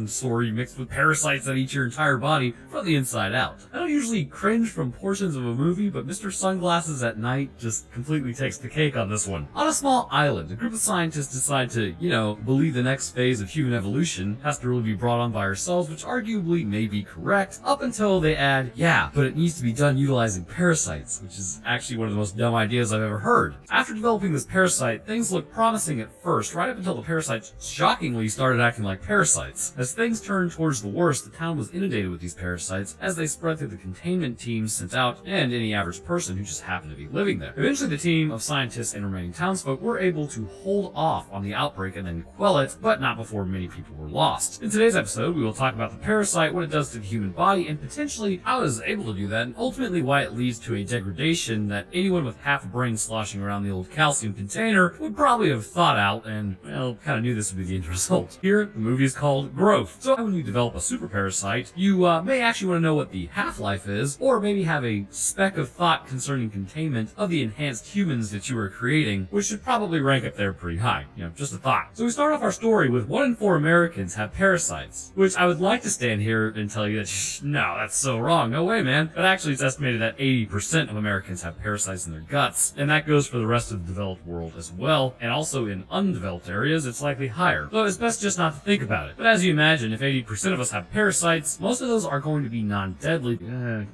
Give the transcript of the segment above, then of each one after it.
story mixed with parasites that eat your entire body from the inside out. I don't usually cringe from portions of a movie, but Mr. Sunglasses at Night just completely takes the cake on this one. On a small island, a group of scientists decide to, believe the next phase of human evolution has to really be brought on by ourselves, which arguably may be correct, up until they add, yeah, but it needs to be done utilizing parasites, which is actually one of the most dumb ideas I've ever heard. After developing this parasite, things looked promising at first, right up until the parasites shockingly started acting like parasites. As things turned towards the worst, the town was inundated with these parasites as they spread through the containment teams sent out and any average person who just happened to be living there. Eventually, the team of scientists and remaining townsfolk were able to hold off on the outbreak and then quell it, but not before many people were lost. In today's episode, we will talk about the parasite, what it does to the human body, and potentially how it is able to do that, and ultimately why it leads to a degradation that anyone with half a brain sloshing around the old calcium container would probably have thought out and, well, kind of knew this would be the end result. Here, the movie is called Growth. So when you develop a super parasite, you may actually want to know what the half-life is, or maybe have a speck of thought concerning containment of the enhanced humans that you are creating, which should probably rank up there pretty high. Just a thought. So we start off our story with 1 in 4 Americans have parasites, which I would like to stand here and tell you that, no, that's so wrong. No way, man. But actually, it's estimated that 80% of Americans have parasites in their guts, and that goes for the rest of the developed world as well, and also in undeveloped areas, it's likely higher. So it's best just not to think about it. But as you imagine, if 80% of us have parasites, most of those are going to be non-deadly.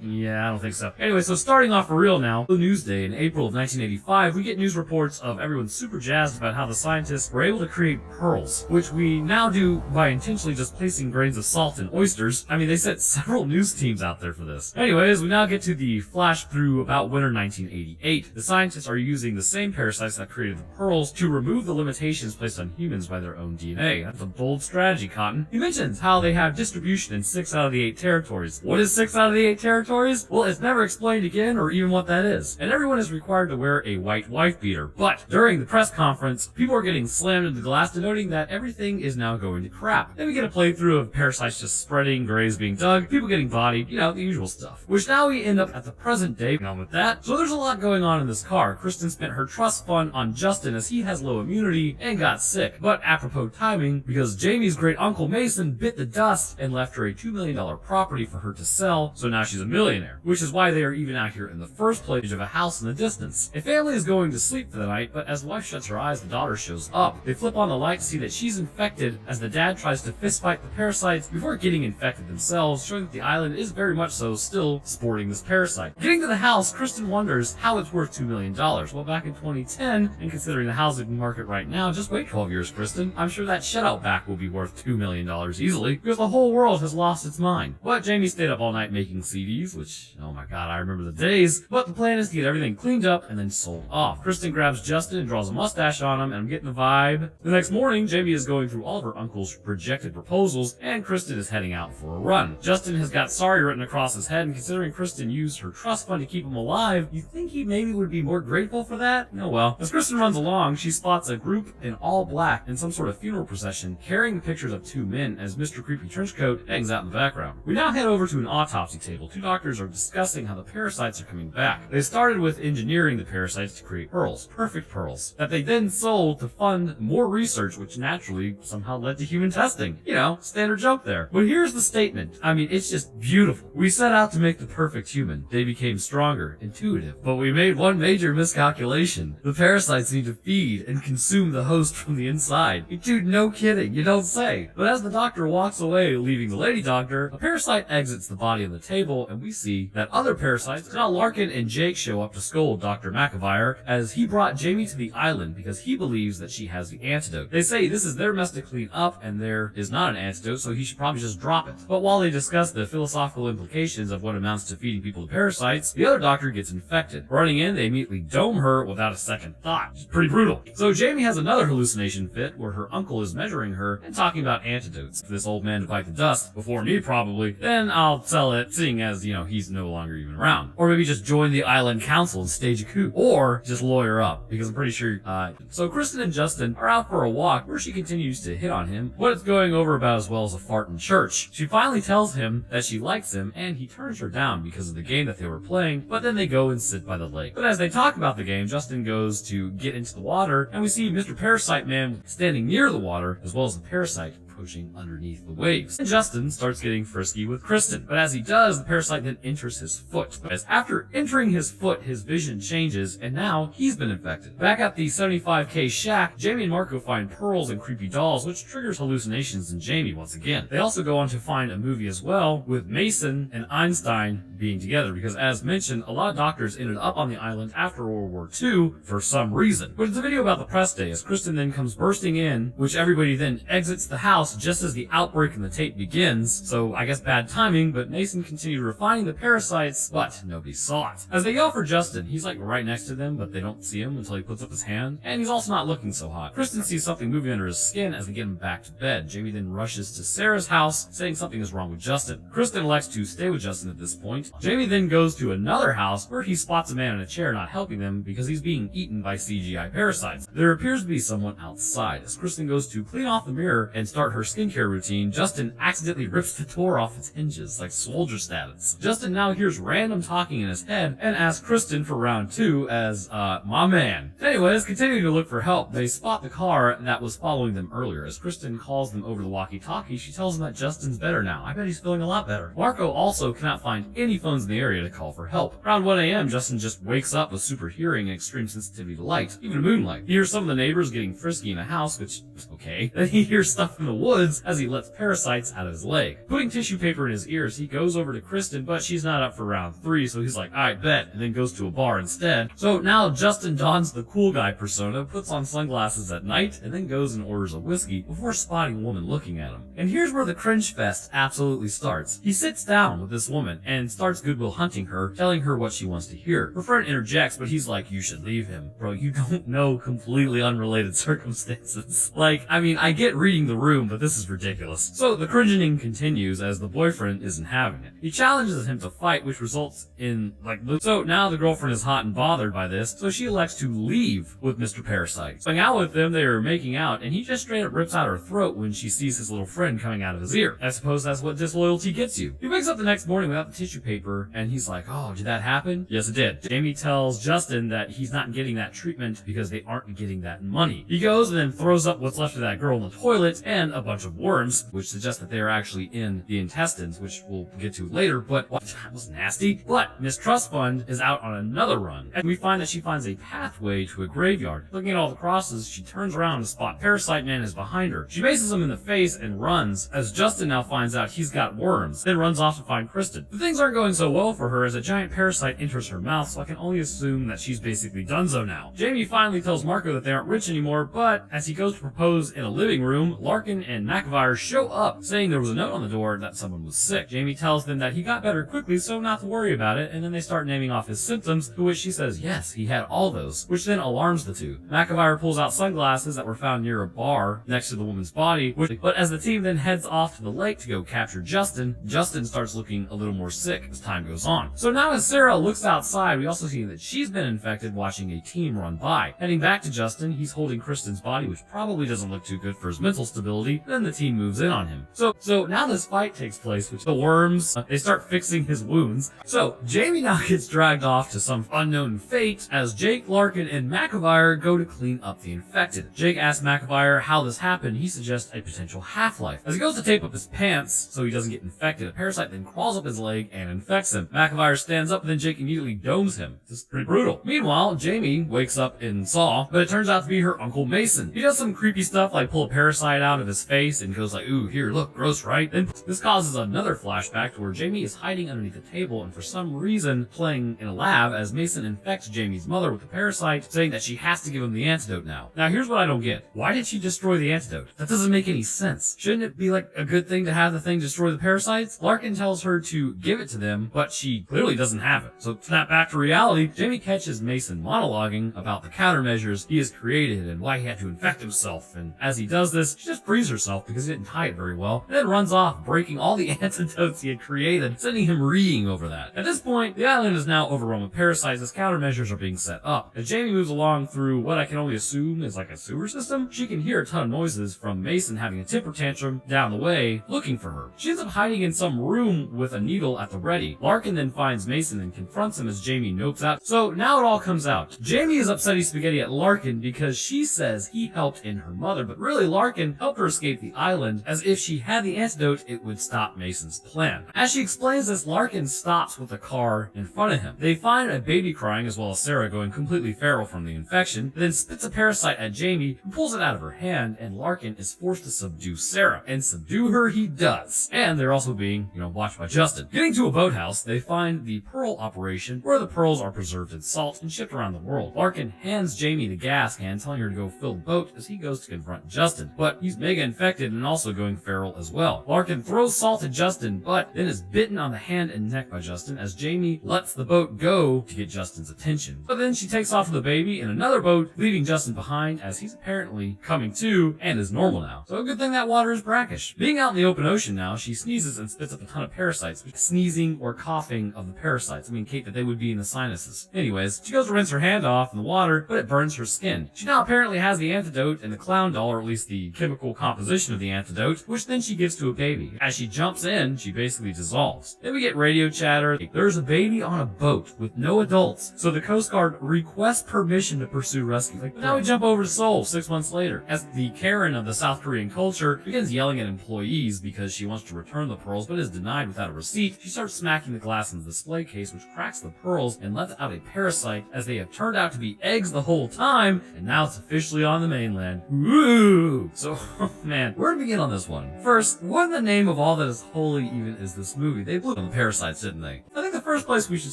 Yeah, I don't think so. Anyway, so starting off for real now, the Newsday in April of 1985, we get news reports of everyone super jazzed about how the scientists were able to create pearls, which we now do by intentionally just placing grains of salt in oysters. I mean, they sent several news teams out there for this. Anyways, we now get to the flash through about winter 1988. The scientists are using the same parasites that created the pearls to remove the limitations placed on humans by their own DNA. That's a bold strategy, Cotton. He mentions how they have distribution in 6 out of the 8 territories. What is 6 out of the 8 territories? Well, it's never explained again or even what that is. And everyone is required to wear a white wife beater. But during the press conference, people are getting slammed into the glass, denoting that everything is now going to crap. Then we get a playthrough of parasites just spreading, graves being dug, people getting bodied, the usual stuff. Which now we end up at the present day on with that. So there's a lot going on in this car. Kristen spent her trust fund on Justin as he has low immunity and got sick. But apropos timing, because Jamie's great uncle Mason bit the dust and left her a $2 million property for her to sell, so now she's a millionaire. Which is why they are even out here in the first place of a house in the distance. A family is going to sleep for the night, but as the wife shuts her eyes, the daughter shows up. They flip on the light to see that she's infected as the dad tries to fistfight the parasites before getting infected themselves, showing that the island is very much so still sporting this parasite. Getting to the house, Kristen wonders how it's worth $2 million. Well, back in 2010, and considering the housing market right now, just wait 12 years, Kristen. I'm sure that shutout back will be worth $2 million easily, because the whole world has lost its mind. But Jamie stayed up all night making CDs, which, oh my god, I remember the days. But the plan is to get everything cleaned up and then sold off. Kristen grabs Justin and draws a mustache on him, and I'm getting the vibe. The next morning, Jamie is going through all of her uncle's projected proposals, and Kristen is heading out for a run. Justin has got sorry written across his head, and considering Kristen used her trust fund to keep him alive, you think he maybe would be more grateful for that? Oh well. As Kristen runs along, she spots a group in all black in some sort of funeral procession, carrying the pictures of 2 men as Mr. Creepy Trenchcoat hangs out in the background. We now head over to an autopsy table. 2 doctors are discussing how the parasites are coming back. They started with engineering the parasites to create pearls, perfect pearls, that they then sold to fund more research, which naturally somehow led to human testing. Standard joke there. But here's the statement. I mean, it's just beautiful. We set out to make the perfect human. They became stronger, intuitive, but we made one major miscalculation. The parasites need to feed and consume the host from the inside. Dude, no kidding, you don't say. But as the doctor walks away, leaving the lady doctor, a parasite exits the body of the table, and we see that other parasites, now Larkin and Jake, show up to scold Dr. McIntyre as he brought Jamie to the island because he believes that she has the antidote. They say this is their mess to clean up, and there is not an antidote, so he should probably just drop it. But while they discuss the philosophical implications of what amounts to feeding people to parasites, the other doctor gets infected. Running in, they immediately dome her without a second thought. It's pretty brutal. So Jamie has another hallucination fit where her uncle is measuring her and talking about antidotes. If this old man to bite the dust, before me probably, then I'll sell it, seeing as, he's no longer even around. Or maybe just join the island council and stage a coup. Or just lawyer up, because I'm pretty sure, So Kristen and Justin are out for a walk where she continues to hit on him, but it's going over about as well as a fart in church. She finally tells him that she likes him, and he turns her down because of the game that they were playing, but then they go and sit by the lake. But as they talk about the game, Justin goes to get into the water, and we see Mr. Parasite Man standing near the water, as well as the parasite pushing underneath the waves. And Justin starts getting frisky with Kristen, but as he does, the parasite then enters his foot. As after entering his foot, his vision changes, and now he's been infected. Back at the 75K shack, Jamie and Marco find pearls and creepy dolls, which triggers hallucinations in Jamie once again. They also go on to find a movie as well, with Mason and Einstein being together, because as mentioned, a lot of doctors ended up on the island after World War II for some reason. But it's a video about the press day, as Kristen then comes bursting in, which everybody then exits the house just as the outbreak in the tape begins, so I guess bad timing, but Mason continued refining the parasites, but nobody saw it. As they yell for Justin, he's like right next to them, but they don't see him until he puts up his hand, and he's also not looking so hot. Kristen sees something moving under his skin as they get him back to bed. Jamie then rushes to Sarah's house, saying something is wrong with Justin. Kristen elects to stay with Justin at this point. Jamie then goes to another house where he spots a man in a chair not helping them because he's being eaten by CGI parasites. There appears to be someone outside. As Kristen goes to clean off the mirror and start her skincare routine, Justin accidentally rips the door off its hinges like soldier status. Justin now hears random talking in his head and asks Kristen for round 2 as, my man. Anyways, continuing to look for help, they spot the car that was following them earlier. As Kristen calls them over the walkie-talkie, she tells them that Justin's better now. I bet he's feeling a lot better. Marco also cannot find any phones in the area to call for help. Around 1 a.m., Justin just wakes up with super hearing and extreme sensitivity to light, even moonlight. He hears some of the neighbors getting frisky in a house, which is okay. Then he hears stuff in the woods as he lets parasites out of his leg. Putting tissue paper in his ears, he goes over to Kristen, but she's not up for round 3, so he's like, I bet, and then goes to a bar instead. So now Justin dons the cool guy persona, puts on sunglasses at night, and then goes and orders a whiskey before spotting a woman looking at him. And here's where the cringe fest absolutely starts. He sits down with this woman and starts Goodwill Hunting her, telling her what she wants to hear. Her friend interjects, but he's like, you should leave him. Bro, you don't know completely unrelated circumstances. Like, I mean, I get reading the room, but this is ridiculous. So the cringing continues as the boyfriend isn't having it. He challenges him to fight, which results in, so now the girlfriend is hot and bothered by this, so she elects to leave with Mr. Parasite. Going out with them, they are making out, and he just straight up rips out her throat when she sees his little friend coming out of his ear. I suppose that's what disloyalty gets you. He wakes up the next morning without the tissue paper, and he's like, oh, did that happen? Yes, it did. Jamie tells Justin that he's not getting that treatment because they aren't getting that money. He goes and then throws up what's left of that girl in the toilet and a bunch of worms, which suggests that they are actually in the intestines, which we'll get to later, but what? That was nasty. But Miss Trust Fund is out on another run, and we find that she finds a pathway to a graveyard. Looking at all the crosses, she turns around to spot Parasite Man is behind her. She bases him in the face and runs, as Justin now finds out he's got worms, then runs off to find Kristen. But things aren't going so well for her as a giant parasite enters her mouth, so I can only assume that she's basically donezo now. Jamie finally tells Marco that they aren't rich anymore, but as he goes to propose in a living room, Larkin and McIntyre show up, saying there was a note on the door that someone was sick. Jamie tells them that he got better quickly, so not to worry about it, and then they start naming off his symptoms, to which she says yes, he had all those, which then alarms the two. McIntyre pulls out sunglasses that were found near a bar next to the woman's body, but as the team then heads off to the lake to go capture Justin, Justin starts looking a little more sick as time goes on. So now as Sarah looks outside, we also see that she's been infected watching a team run by. Heading back to Justin, he's holding Kristen's body, which probably doesn't look too good for his mental stability, then the team moves in on him. So now this fight takes place, which the worms, they start fixing his wounds. So Jamie now gets dragged off to some unknown fate as Jake, Larkin, and McIntyre go to clean up the infected. Jake asks McIntyre how this happened. He suggests a potential half-life. As he goes to tape up his pants so he doesn't get infected, a parasite then crawls up his leg and infects him. McIntyre stands up, and then Jake immediately domes him. This is pretty brutal. Meanwhile, Jamie wakes up in Saw, but it turns out to be her Uncle Mason. He does some creepy stuff like pull a parasite out of his face and goes like, ooh, here, look, gross, right? Then this causes another flashback to where Jamie is hiding underneath the table and for some reason playing in a lab as Mason infects Jamie's mother with the parasite, saying that she has to give him the antidote now. Now here's what I don't get. Why did she destroy the antidote? That doesn't make any sense. Shouldn't it be like a good thing to have the thing destroy the parasites? Larkin tells her to give it to them, but she clearly doesn't have it. So snap back to reality, Jamie catches Mason monologuing about the countermeasures he has created and why he had to infect himself, and as he does this, she just frees herself because he didn't tie it very well, and then runs off, breaking all the antidotes he had created, sending him reeing over that. At this point, the island is now overrun with parasites as countermeasures are being set up. As Jamie moves along through what I can only assume is like a sewer system, she can hear a ton of noises from Mason having a temper tantrum down the way, looking for her. She ends up hiding in some room with a needle at the ready. Larkin then finds Mason and confronts him as Jamie nopes out. So now it all comes out. Jamie is upsetting spaghetti at Larkin because she says he helped in her mother, but really Larkin helped her escape escape the island, as if she had the antidote, it would stop Mason's plan. As she explains this, Larkin stops with the car in front of him. They find a baby crying as well as Sarah going completely feral from the infection, then spits a parasite at Jamie, who pulls it out of her hand, and Larkin is forced to subdue Sarah. And subdue her he does. And they're also being, watched by Justin. Getting to a boathouse, they find the pearl operation, where the pearls are preserved in salt and shipped around the world. Larkin hands Jamie the gas can, telling her to go fill the boat as he goes to confront Justin. But he's mega infected and also going feral as well. Larkin throws salt at Justin, but then is bitten on the hand and neck by Justin as Jamie lets the boat go to get Justin's attention. But then she takes off with the baby in another boat, leaving Justin behind as he's apparently coming to and is normal now. So a good thing that water is brackish. Being out in the open ocean now, she sneezes and spits up a ton of parasites. Sneezing or coughing of the parasites. Kate, that they would be in the sinuses. Anyways, she goes to rinse her hand off in the water, but it burns her skin. She now apparently has the antidote in the clown doll, or at least the chemical composition of the antidote, which then she gives to a baby. As she jumps in, she basically dissolves. Then we get radio chatter. There's a baby on a boat with no adults, so the Coast Guard requests permission to pursue rescue. But now we jump over to Seoul 6 months later, as the Karen of the South Korean culture begins yelling at employees because she wants to return the pearls but is denied without a receipt. She starts smacking the glass in the display case, which cracks the pearls and lets out a parasite, as they have turned out to be eggs the whole time, and now it's officially on the mainland. Woo! So, man, where to begin on this one? First, what in the name of all that is holy even is this movie? They blew on the parasites, didn't they? I think the first place we should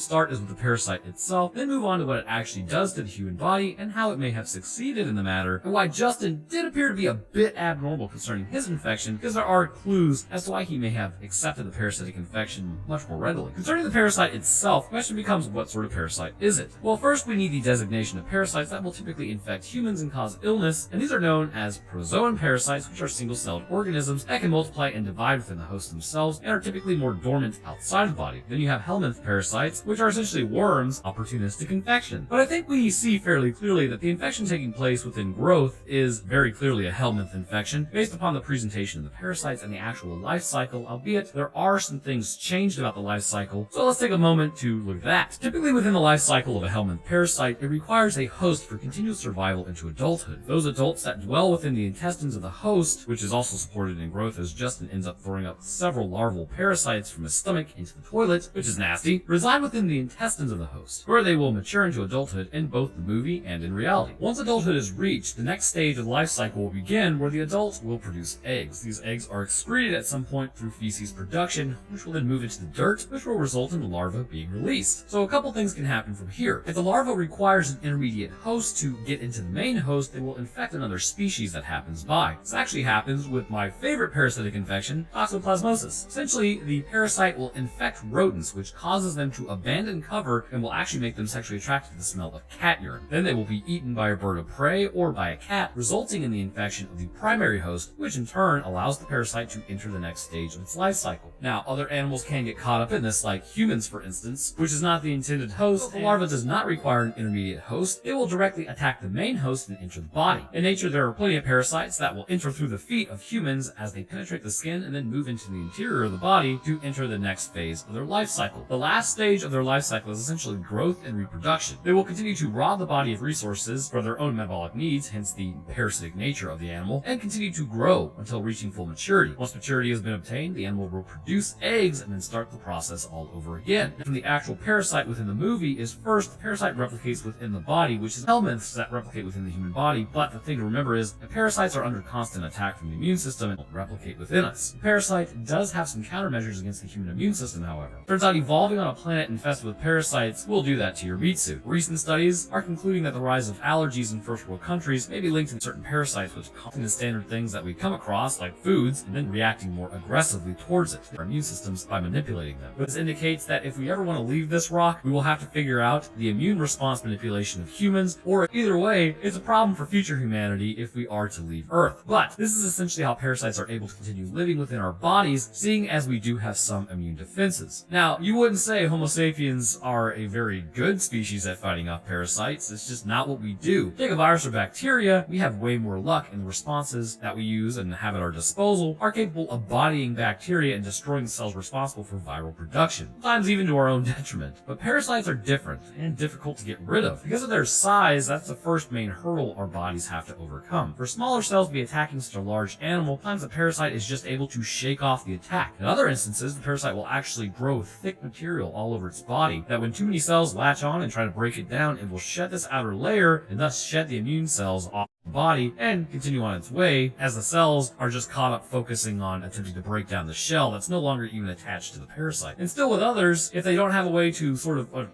start is with the parasite itself, then move on to what it actually does to the human body and how it may have succeeded in the matter, and why Justin did appear to be a bit abnormal concerning his infection, because there are clues as to why he may have accepted the parasitic infection much more readily. Concerning the parasite itself, the question becomes, what sort of parasite is it? Well, first we need the designation of parasites that will typically infect humans and cause illness, and these are known as protozoan parasites, which are single-celled organisms that can multiply and divide within the host themselves and are typically more dormant outside the body. Then you have helminth parasites, which are essentially worms, opportunistic infection. But I think we see fairly clearly that the infection taking place within growth is very clearly a helminth infection, based upon the presentation of the parasites and the actual life cycle, albeit there are some things changed about the life cycle, so let's take a moment to look at that. Typically within the life cycle of a helminth parasite, it requires a host for continual survival into adulthood. Those adults that dwell within the intestines of the host, which is also supported in growth as Justin ends up throwing up several larval parasites from his stomach into the toilet, which is nasty, reside within the intestines of the host, where they will mature into adulthood in both the movie and in reality. Once adulthood is reached, the next stage of the life cycle will begin, where the adult will produce eggs. These eggs are excreted at some point through feces production, which will then move into the dirt, which will result in the larva being released. So a couple things can happen from here. If the larva requires an intermediate host to get into the main host, it will infect another species that happens by. This actually happens with my favorite parasitic infection, TOXOPLASMOSIS. Essentially, the parasite will infect rodents, which causes them to abandon cover and will actually make them sexually attracted to the smell of cat urine. Then they will be eaten by a bird of prey or by a cat, resulting in the infection of the primary host, which in turn allows the parasite to enter the next stage of its life cycle. Now, other animals can get caught up in this, like humans, for instance, which is not the intended host. If the larva does not require an intermediate host, it will directly attack the main host and enter the body. In nature, there are plenty of parasites that will enter through the feet of humans as they penetrate the skin and then move into the interior of the body to enter the next phase of their life cycle. The last stage of their life cycle is essentially growth and reproduction. They will continue to rob the body of resources for their own metabolic needs, hence the parasitic nature of the animal, and continue to grow until reaching full maturity. Once maturity has been obtained, the animal will produce eggs and then start the process all over again. And the actual parasite within the movie is first, the parasite replicates within the body, which is helminths that replicate within the human body, but the thing to remember is that parasites are under constant attack from the immune system and don't replicate within us. The parasite does have some countermeasures against the human immune system, however. Turns out evolving on a planet infested with parasites will do that to your meat suit. Recent studies are concluding that the rise of allergies in first world countries may be linked to certain parasites, which contain the standard things that we come across, like foods, and then reacting more aggressively towards it, our immune systems, by manipulating them. This indicates that if we ever want to leave this rock, we will have to figure out the immune response manipulation of humans, or either way, it's a problem for future humanity if we are to leave Earth. But this is essentially how parasites are able to continue living within our bodies, seeing as we do have some immune defenses. Now, you wouldn't say say Homo sapiens are a very good species at fighting off parasites. It's just not what we do. Take a virus or bacteria, we have way more luck, and the responses that we use and have at our disposal are capable of bodying bacteria and destroying the cells responsible for viral production, sometimes even to our own detriment. But parasites are different and difficult to get rid of. Because of their size, that's the first main hurdle our bodies have to overcome. For smaller cells to be attacking such a large animal, sometimes the parasite is just able to shake off the attack. In other instances, the parasite will actually grow thick material all over its body that when too many cells latch on and try to break it down, it will shed this outer layer and thus shed the immune cells off the body and continue on its way, as the cells are just caught up focusing on attempting to break down the shell that's no longer even attached to the parasite. And still with others, if they don't have a way to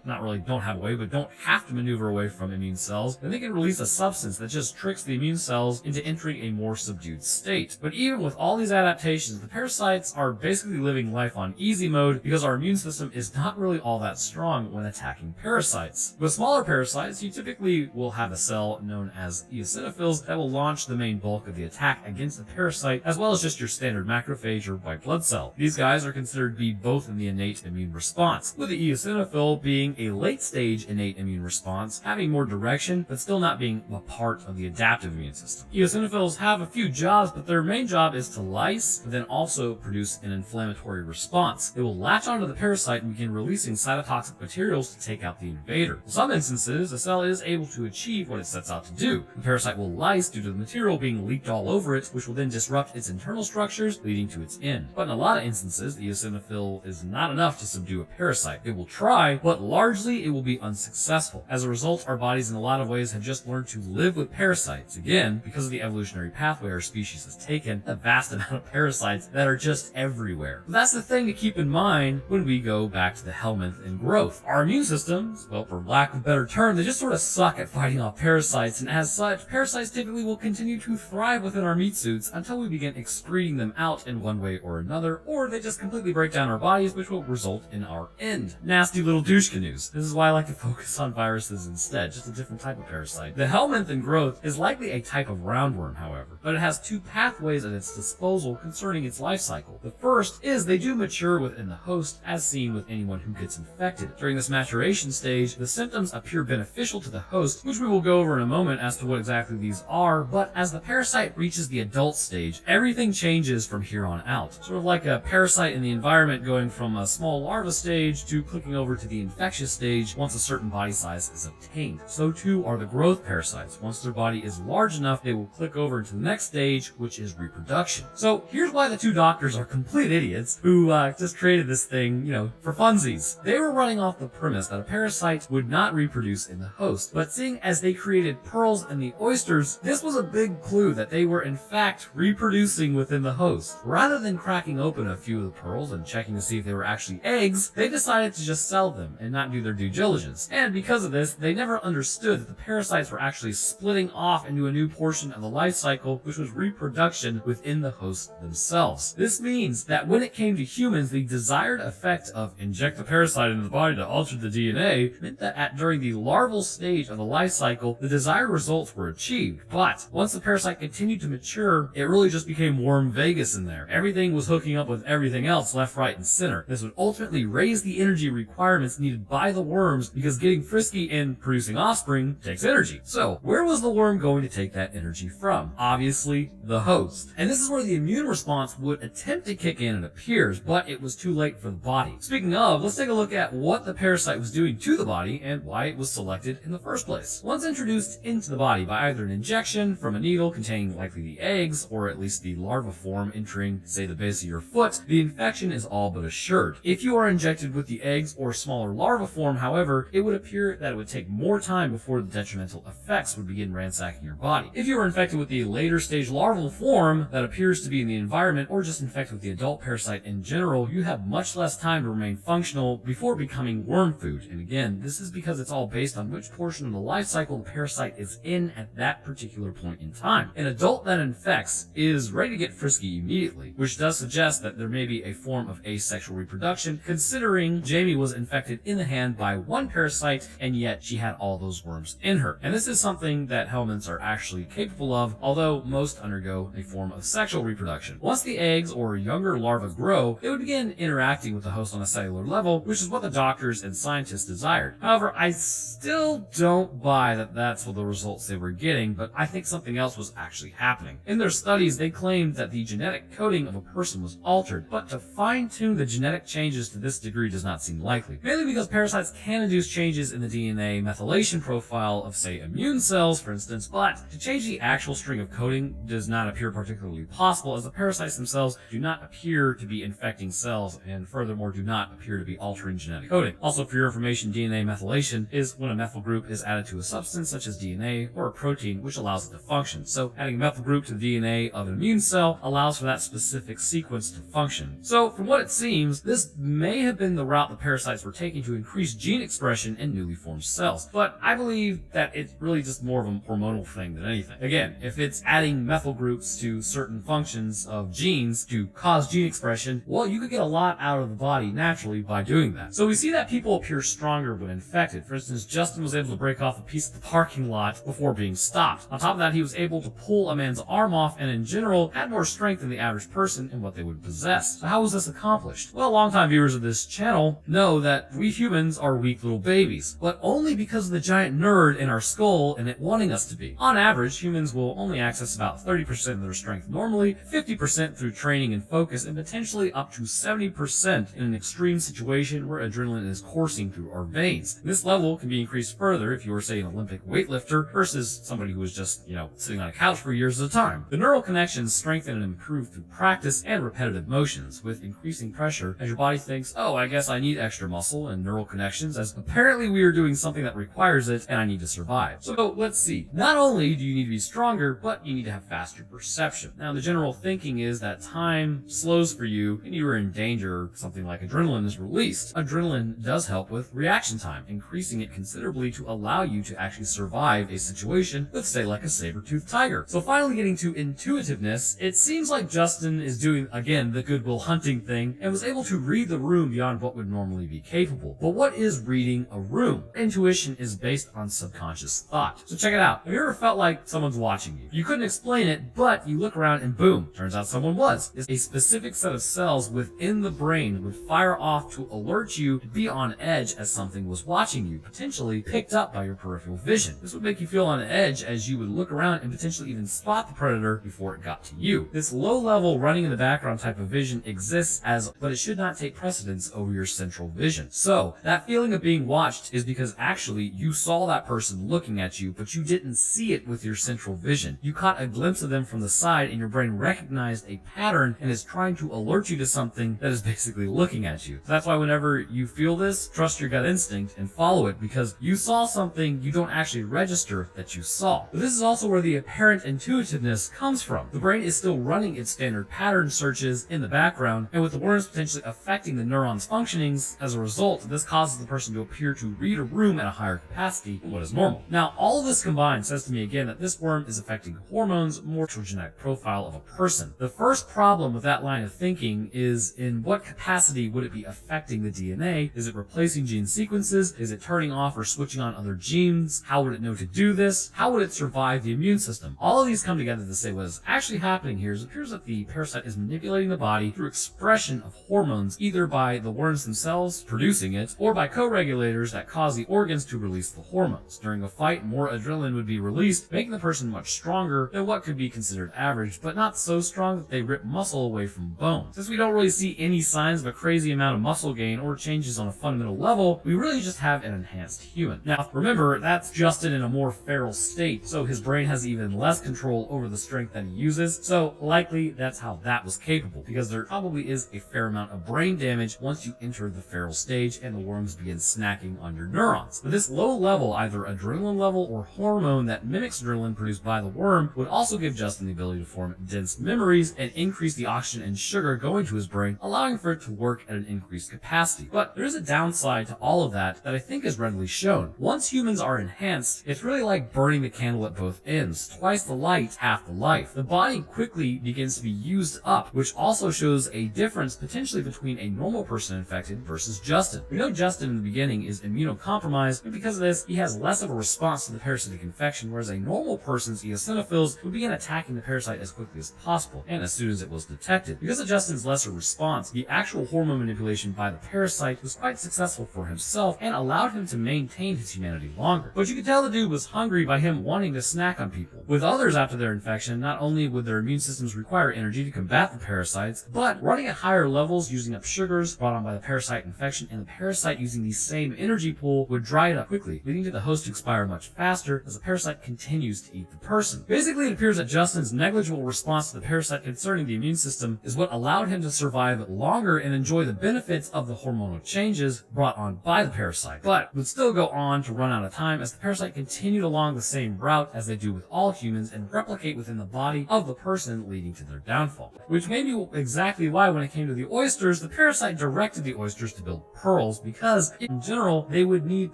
not really don't have a way, but don't have to maneuver away from immune cells, then they can release a substance that just tricks the immune cells into entering a more subdued state. But even with all these adaptations, the parasites are basically living life on easy mode because our immune system is not really all that strong when attacking parasites. With smaller parasites, you typically will have a cell known as eosinophils that will launch the main bulk of the attack against the parasite, as well as just your standard macrophage or white blood cell. These guys are considered to be both in the innate immune response, with the eosinophil being a late-stage innate immune response, having more direction, but still not being a part of the adaptive immune system. Eosinophils have a few jobs, but their main job is to lyse, but then also produce an inflammatory response. They will latch onto the parasite and begin releasing cytotoxic materials to take out the invader. In some instances, the cell is able to achieve what it sets out to do. The parasite will lyse due to the material being leaked all over it, which will then disrupt its internal structures, leading to its end. But in a lot of instances, the eosinophil is not enough to subdue a parasite. It will try, but largely it will be unsuccessful. As a result, our bodies in a lot of ways have just learned to live with parasites. Again, because of the evolutionary pathway our species has taken, a vast amount of parasites that are just everywhere. But that's the thing to keep in mind when we go back to the helminth and growth. Our immune systems, well, for lack of a better term, they just sort of suck at fighting off parasites, and as such, parasites typically will continue to thrive within our meat suits until we begin excreting them out in one way or another, or they just completely break down our bodies, which will result in our end. Nasty little douche canoes. This is why I like to focus on viruses instead, just a different type of parasite. The helminth and growth is likely a type of roundworm, however, but it has two pathways at its disposal concerning its life cycle. The first is they do mature within the host, as seen with anyone who gets infected. During this maturation stage, the symptoms appear beneficial to the host, which we will go over in a moment as to what exactly these are, but as the parasite reaches the adult stage, everything changes from here on out. Sort of like a parasite in the environment going from a small larva stage to clicking over to the infectious stage once a certain body size is obtained. So too are the growth parasites. Once their body is large enough, they will click over into the next stage, which is reproduction. So here's why the two doctors are complete idiots who just created this thing, for funsies. They were running off the premise that a parasite would not reproduce in the host, but seeing as they created pearls and the oysters, this was a big clue that they were in fact reproducing within the host. Rather than cracking open a few of the pearls and checking to see if they were actually eggs, they decided to just sell them and not do their due diligence. And because of this, they never understood that the parasites were actually splitting off into a new portion of the life cycle, which was reproduction within the host themselves. This means that when it came to humans, the desired effect of inject the parasite into the body to alter the DNA meant that during the larval stage of the life cycle, the desired results were achieved. But once the parasite continued to mature, it really just became worm Vegas in there. Everything was hooking up with everything else left, right, and center. This would ultimately raise the energy requirements needed by the worms because getting frisky and producing offspring takes energy. So where was the worm going to take that energy from? Obviously, the host. And this is where the immune response would attempt to kick in, it appears, but it was too late for the body. Speaking of, let's take a look at what the parasite was doing to the body and why it was selected in the first place. Once introduced into the body by either an injection from a needle containing likely the eggs, or at least the larva form entering, say, the base of your foot, the infection is all but assured. If you are injected with the eggs or smaller larva form, however, it would appear that it would take more time before the detrimental effects would begin ransacking your body. If you are infected with the later stage larval form that appears to be in the environment, or just infected with the adult parasite in general, you have much less time to remain functional before becoming worm food. And again, this is because it's all based on which portion of the life cycle the parasite is in at that particular point in time. An adult that infects is ready to get frisky immediately, which does suggest that there may be a form of asexual reproduction, considering Jamie was infected in the hand by one parasite, and yet she had all those worms in her. And this is something that helminths are actually capable of, although most undergo a form of sexual reproduction. Once the eggs or younger larvae grow, they would begin interacting with the host on a cellular level, which is what the doctors and scientists desired. However, I still don't buy that that's what the results they were getting, but I think something else was actually happening. In their studies, they claimed that the genetic coding of a person was altered, but to fine-tune the genetic changes to this degree does not seem likely. Mainly because parasites can induce changes in the DNA methylation profile of, say, immune cells, for instance, but to change the actual string of coding does not appear particularly possible, as the parasites themselves do not appear to be infecting cells, and furthermore do not appear to be altering genetic coding. Also, for your information, DNA methylation is when a methyl group is added to a substance such as DNA or a protein which allows it to function. So adding a methyl group to the DNA of an immune cell allows for that specific sequence to function. So from what it seems, this may have been the route the parasites were taking to increase gene expression in newly formed cells. But I believe that it's really just more of a hormonal thing than anything. Again, if it's adding methyl groups to certain functions of genes to cause gene expression, well, you could get a lot out of the body naturally by doing that. So we see that people appear stronger when infected. For instance, Justin was able to break off a piece of the parking lot before being stopped. On top of that, he was able to pull a man's arm off and in general had more strength than the average person in what they would possess. So how was this accomplished? Well, longtime viewers of this channel know that we humans are weak little babies, but only because of the giant nerd in our skull and it wanting us to be. On average, humans will only access about 30% of their strength normally, 50% through training and focus, and potentially up to 70% in an extreme situation where adrenaline is coursing through our veins. This level can be increased further if you were, say, an Olympic weightlifter versus somebody who was just, sitting on a couch for years at a time. The neural connections strengthen and improve through practice and repetitive motions, with increasing pressure as your body thinks, oh, I guess I need extra muscle and neural connections, as apparently we are doing something that requires it and I need to survive. So let's see. Not only do you need to be stronger, but you need to have faster perception. Now, the general thinking is that time slows for you and you are in danger, something like adrenaline is released. Adrenaline does help with reaction time, increasing it considerably to allow you to actually survive a situation with, say, like a saber-toothed tiger. So finally getting to intuitiveness, it seems like Justin is doing, again, the Goodwill Hunting thing and was able to read the room beyond what would normally be capable. But what is reading a room? Intuition is based on subconscious thought. So check it out. Have you ever felt like someone's watching you? You couldn't explain it, but you look around and boom, turns out someone was. A specific set of cells within the brain would fire off to alert you to be on edge as something was watching you, potentially picked up by your peripheral vision. This would make you feel on edge as you would look around and potentially even spot the predator before it got to you. This low-level running in the background type of vision exists but it should not take precedence over your central vision. So that feeling of being watched is because actually you saw that person looking at you, but you didn't see it with your central vision. You caught a glimpse of them from the side and your brain recognized a pattern and is trying to alert you to something that is basically looking at you. So that's why whenever you feel this, trust your gut instinct and follow it, because you saw something you don't actually register that you saw. But this is also where the apparent intuitiveness comes from. The brain is still running its standard pattern searches in the background, and with the worms potentially affecting the neurons' functionings as a result, this causes the person to appear to read a room at a higher capacity than what is normal. Now, all of this combined says to me again that this worm is affecting hormones more to the genetic profile of a person. The first problem with that line of thinking is in what capacity would it be affecting the DNA? Is it replacing gene sequences? Is it turning off or switching on other genes? How would it know to do this? How would it survive the immune system? All of these come together to say what is actually happening here is it appears that the parasite is manipulating the body through expression of hormones, either by the worms themselves producing it, or by co-regulators that cause the organs to release the hormones. During a fight, more adrenaline would be released, making the person much stronger than what could be considered average, but not so strong that they rip muscle away from bone. Since we don't really see any signs of a crazy amount of muscle gain or changes on a fundamental level, we really just have an enhanced human. Now, remember, that's Justin in a more feral state, so his brain has even less control over the strength that he uses, so likely that's how that was capable, because there probably is a fair amount of brain damage once you enter the feral stage and the worms begin snacking on your neurons. But this low level, either adrenaline level or hormone that mimics adrenaline produced by the worm, would also give Justin the ability to form dense memories and increase the oxygen and sugar going to his brain, allowing for it to work at an increased capacity. But there is a downside to all of that I think is readily shown. Once humans are enhanced, it's really like burning the candle at both ends. Twice the light, half the life. The body quickly begins to be used up, which also shows a difference potentially between a normal person infected versus Justin. We know Justin in the beginning is immunocompromised, and because of this, he has less of a response to the parasitic infection, whereas a normal person's eosinophils would begin attacking the parasite as quickly as possible, and as soon as it was detected. Because of Justin's lesser response, the actual hormone manipulation by the parasite was quite successful for himself and allowed him to maintain his humanity longer. But you could tell the dude was hungry by him wanting to snack on people. With others after their infection, not only would their immune systems require energy to combat the parasites, but running at higher levels using up sugars brought on by the parasite infection, and the parasite using the same energy pool would dry it up quickly, leading to the host to expire much faster as the parasite continues to eat the person. Basically, it appears that Justin's negligible response to the parasite concerning the immune system is what allowed him to survive longer and enjoy the benefits of the hormonal changes brought on by the parasite, but would still go on to run out of time as the parasite continued along the same route as they do with all humans and replicate within the body of the person, leading to their downfall. Which may be exactly why when it came to the oysters, the parasite directed the oysters to build pearls, because in general they would need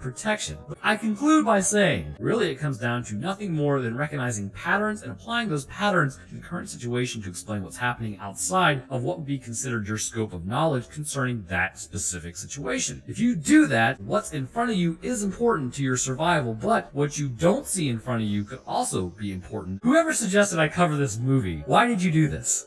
protection. But I conclude by saying, really it comes down to nothing more than recognizing patterns and applying those patterns to the current situation to explain what's happening outside of what would be considered your scope of knowledge concerning that specific situation. If you do that, what's in front of you is important to your survival, but what you don't see in front of you could also be important. Whoever suggested I cover this movie, why did you do this?